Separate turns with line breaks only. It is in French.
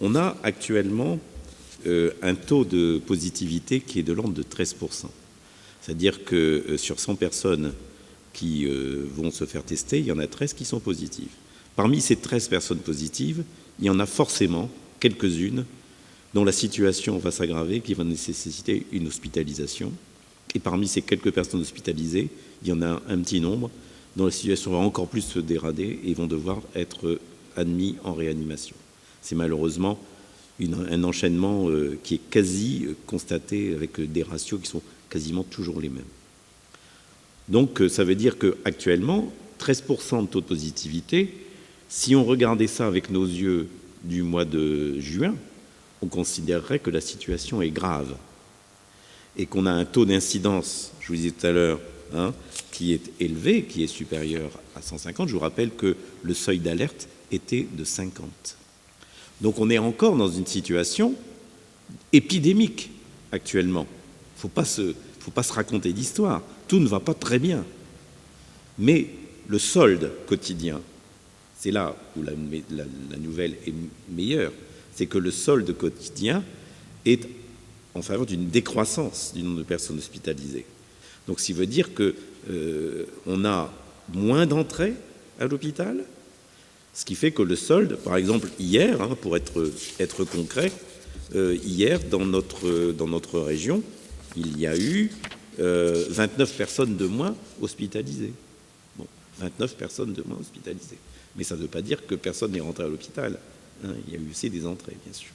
On a actuellement un taux de positivité qui est de l'ordre de 13%. C'est-à-dire que sur 100 personnes qui vont se faire tester, il y en a 13 qui sont positives. Parmi ces 13 personnes positives, il y en a forcément quelques-unes dont la situation va s'aggraver, qui va nécessiter une hospitalisation. Et parmi ces quelques personnes hospitalisées, il y en a un petit nombre dont la situation va encore plus se dégrader et vont devoir être admis en réanimation. C'est malheureusement un enchaînement qui est quasi constaté avec des ratios qui sont quasiment toujours les mêmes. Donc ça veut dire qu'actuellement, 13% de taux de positivité, si on regardait ça avec nos yeux du mois de juin, on considérerait que la situation est grave et qu'on a un taux d'incidence, je vous disais tout à l'heure, qui est élevé, qui est supérieur à 150. Je vous rappelle que le seuil d'alerte était de 50. Donc on est encore dans une situation épidémique actuellement. Il ne faut pas se raconter d'histoire. Tout ne va pas très bien. Mais le solde quotidien, c'est là où la nouvelle est meilleure, c'est que le solde quotidien est en faveur d'une décroissance du nombre de personnes hospitalisées. Donc, ce qui veut dire qu'on a moins d'entrées à l'hôpital, ce qui fait que le solde, par exemple, hier, pour être concret, hier, dans notre région, il y a eu 29 personnes de moins hospitalisées. Bon, 29 personnes de moins hospitalisées. Mais ça ne veut pas dire que personne n'est rentré à l'hôpital. Il y a eu aussi des entrées, bien sûr.